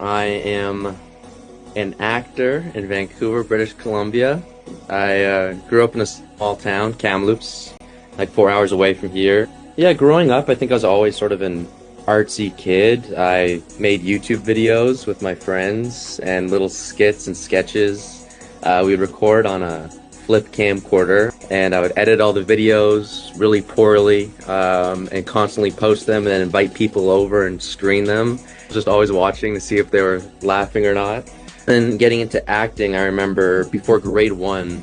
I am an actor in Vancouver, British Columbia. I grew up in a small town, Kamloops, like 4 hours away from here. Yeah, growing up, I think I was always sort of an artsy kid. I made YouTube videos with my friends and little skits and sketches. We'd record on a flip camcorder, and I would edit all the videos really poorly and constantly post them and then invite people over and screen them. Just always watching to see if they were laughing or not. And getting into acting, I remember before grade 1,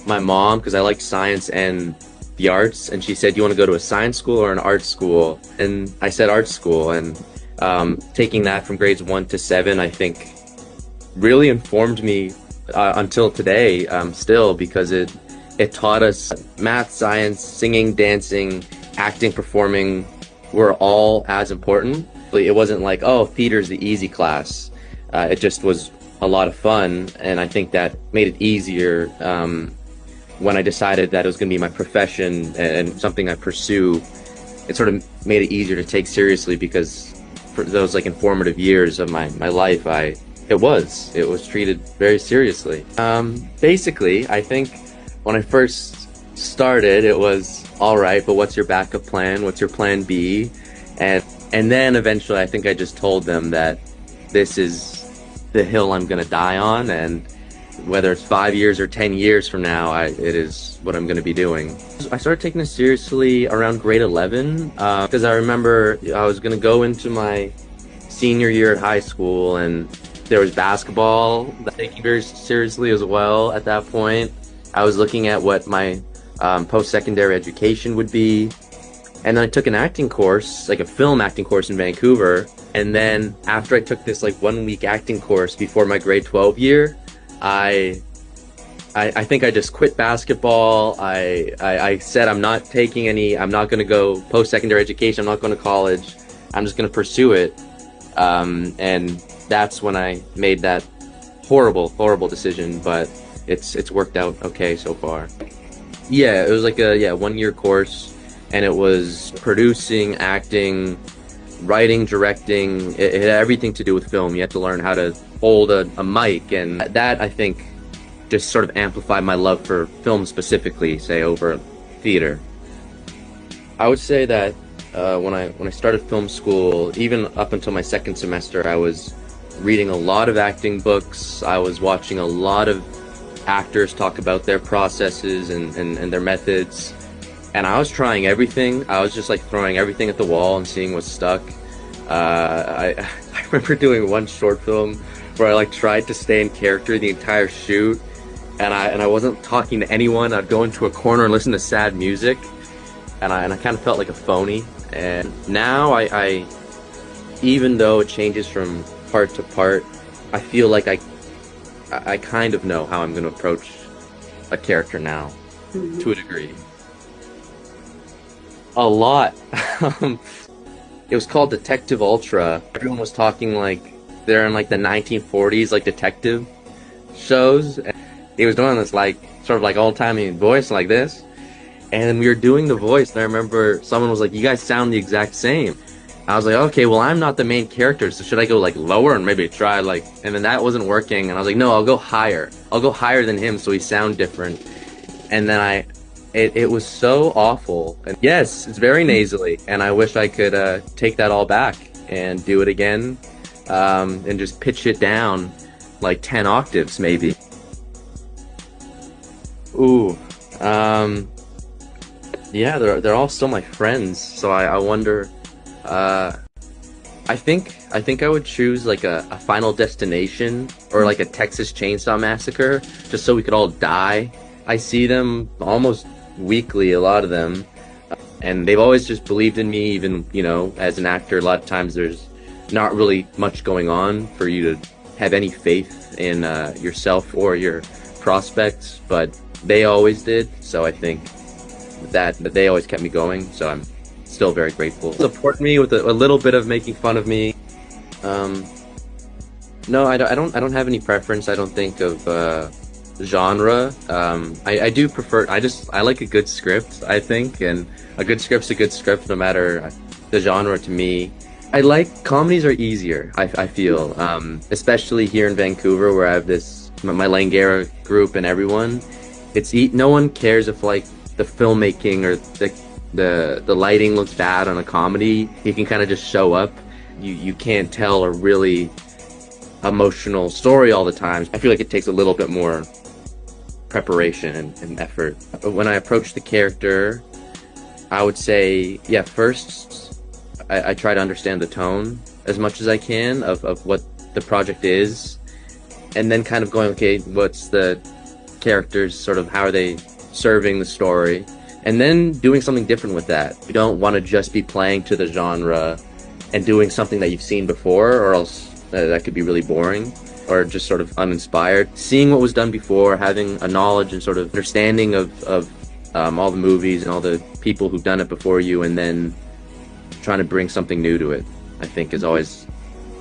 my mom, because I liked science and the arts, and she said, "You want to go to a science school or an art school?" And I said art school, and taking that from grades 1 to 7, I think really informed me until today still, because it taught us math, science, singing, dancing, acting, performing were all as important. It wasn't like, oh, theater's the easy class. It just was a lot of fun, and I think that made it easier when I decided that it was going to be my profession and something I pursue. It sort of made it easier to take seriously, because for those like informative years of my life, it was treated very seriously. Basically, I think when I first started, it was all right, but what's your backup plan? What's your plan B? And then eventually, I think I just told them that this is the hill I'm going to die on, and whether it's 5 years or 10 years from now, it is what I'm going to be doing. I started taking this seriously around grade 11 because I remember I was going to go into my senior year at high school, and there was basketball that I was taking very seriously as well at that point. I was looking at what my post-secondary education would be, and then I took an acting course, like a film acting course in Vancouver. And then after I took this like 1 week acting course before my grade 12 year, I think I just quit basketball. I said I'm not going to go post-secondary education. I'm not going to college. I'm just going to pursue it. And that's when I made that horrible decision, but it's worked out okay so far. Yeah, it was like a 1 year course, and it was producing, acting, writing, directing. It had everything to do with film. You had to learn how to hold a mic, and that I think just sort of amplified my love for film specifically, say over theater. I would say that when I started film school, even up until my second semester, I was reading a lot of acting books. I was watching a lot of actors talk about their processes and their methods. And I was trying everything. I was just like throwing everything at the wall and seeing what stuck. I remember doing one short film where I like tried to stay in character the entire shoot, and I wasn't talking to anyone. I'd go into a corner and listen to sad music, and I kind of felt like a phony. And now I even though it changes from part to part, I feel like I kind of know how I'm going to approach a character now, to a degree. A lot. It was called Detective Ultra. Everyone was talking like they're in like the 1940s, like detective shows. And he was doing this like sort of like old-timey voice like this, and we were doing the voice. And I remember someone was like, "You guys sound the exact same." I was like, "Okay, well I'm not the main character, so should I go like lower and maybe try like?" And then that wasn't working, and I was like, "No, I'll go higher. I'll go higher than him, so he sound different." And then It was so awful. And yes, it's very nasally, and I wish I could take that all back and do it again, and just pitch it down like 10 octaves maybe. Ooh, yeah, they're all still my friends, so I wonder. I think I would choose like a Final Destination or like a Texas Chainsaw Massacre, just so we could all die. I see them almost weekly, a lot of them, and they've always just believed in me, even, you know, as an actor. A lot of times there's not really much going on for you to have any faith in yourself or your prospects, but they always did, so I think that they always kept me going, so I'm still very grateful. Support me with a little bit of making fun of me. No, I don't have any preference, I don't think, of genre. I do prefer, I like a good script, I think, and a good script's a good script no matter the genre to me. I like comedies are easier, I feel, especially here in Vancouver where I have my Langara group and everyone. No one cares if like the filmmaking or the lighting looks bad on a comedy. You can kind of just show up. You can't tell a really emotional story all the time. I feel like it takes a little bit more preparation and effort. But when I approach the character, I would say, yeah, first I try to understand the tone as much as I can of what the project is, and then kind of going, okay, what's the characters, sort of how are they serving the story, and then doing something different with that. You don't want to just be playing to the genre and doing something that you've seen before, or else that could be really boring or just sort of uninspired. Seeing what was done before, having a knowledge and sort of understanding of all the movies and all the people who've done it before you, and then trying to bring something new to it, I think is always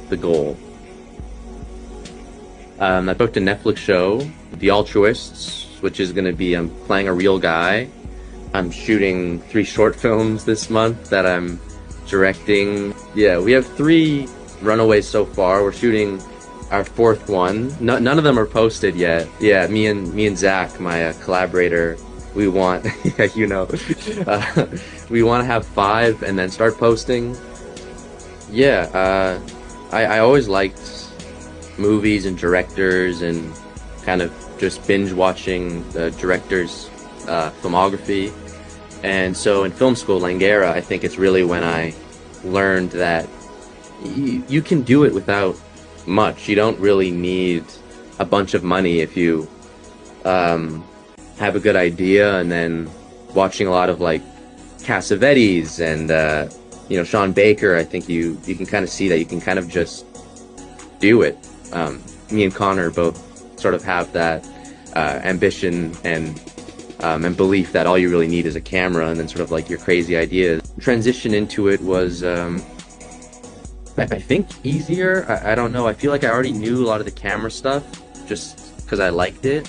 the goal. I booked a Netflix show, The Altruists, which is going to be, I'm playing a real guy. I'm shooting 3 short films this month that I'm directing. Yeah, we have 3 runaways so far. We're shooting our 4th one. None of them are posted yet. Yeah, me and Zach, my collaborator, we want, yeah, you know, we want to have 5 and then start posting. Yeah, I always liked movies and directors and kind of just binge watching the director's filmography. And so in film school, Langara, I think it's really when I learned that you can do it without much. You don't really need a bunch of money if you have a good idea, and then watching a lot of like Cassavetes and you know, Sean Baker. I think you can kind of see that you can kind of just do it. Me and Connor both sort of have that ambition and belief that all you really need is a camera and then sort of like your crazy ideas. Transition into it was I think easier. I don't know. I feel like I already knew a lot of the camera stuff just because I liked it.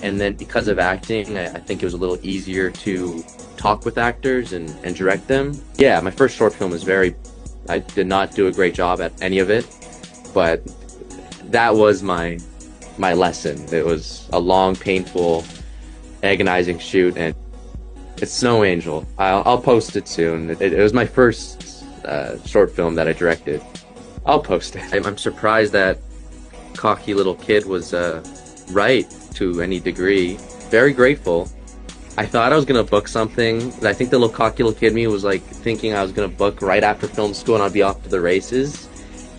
And then because of acting, I think it was a little easier to talk with actors and direct them. Yeah, my first short film was I did not do a great job at any of it, but that was my lesson. It was a long, painful, agonizing shoot, and it's Snow Angel. I'll post it soon. It was my first short film that I directed. I'll post it. I'm surprised that cocky little kid was right to any degree. Very grateful. I thought I was gonna book something. I think the little cocky little kid me was like thinking I was gonna book right after film school and I'd be off to the races.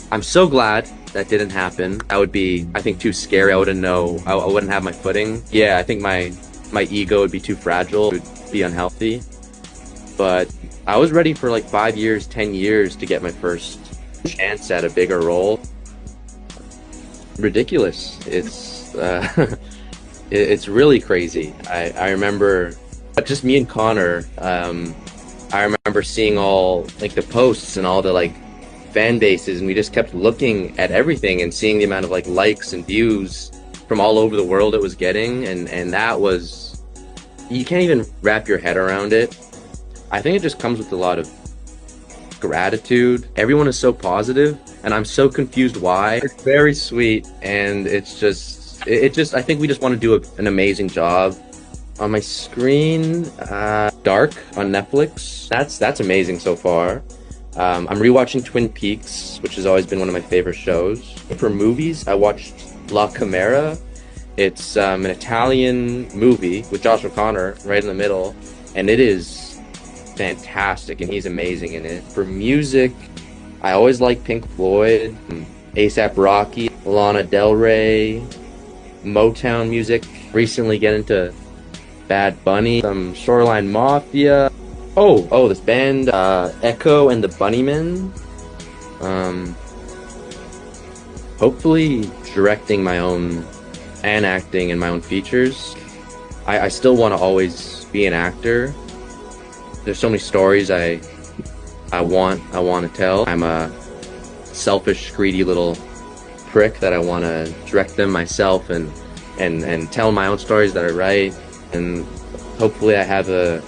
I'm so glad that didn't happen. That would be, I think, too scary. I wouldn't have my footing. Yeah, I think my ego would be too fragile. It would be unhealthy. But I was ready for like 5 years, 10 years to get my first chance at a bigger role. Ridiculous. It's it's really crazy. I remember, just me and Connor, I remember seeing all like the posts and all the like fan bases, and we just kept looking at everything and seeing the amount of like likes and views from all over the world it was getting, and that was, you can't even wrap your head around it. I think it just comes with a lot of gratitude. Everyone is so positive, and I'm so confused why. It's very sweet, and it's just I think we just want to do an amazing job. On my screen, Dark on Netflix. That's amazing so far. I'm rewatching Twin Peaks, which has always been one of my favorite shows. For movies, I watched La Camera. It's an Italian movie with Josh O'Connor right in the middle, and it is fantastic, and he's amazing in it. For music, I always like Pink Floyd, A$AP Rocky, Lana Del Rey, Motown music. Recently get into Bad Bunny, some Shoreline Mafia. Oh, this band, Echo and the Bunnymen. Hopefully directing my own and acting in my own features. I still want to always be an actor. There's so many stories I want to tell. I'm a selfish, greedy little prick that I want to direct them myself and tell my own stories that I write, and hopefully I have a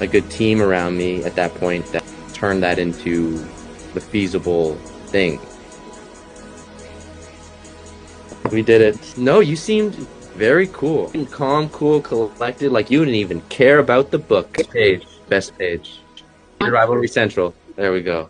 good team around me at that point that turn that into the feasible thing. We did it. No, you seemed very cool. Calm, cool, collected, like you didn't even care about the book. Page. Best page. Rivalry Central. There we go.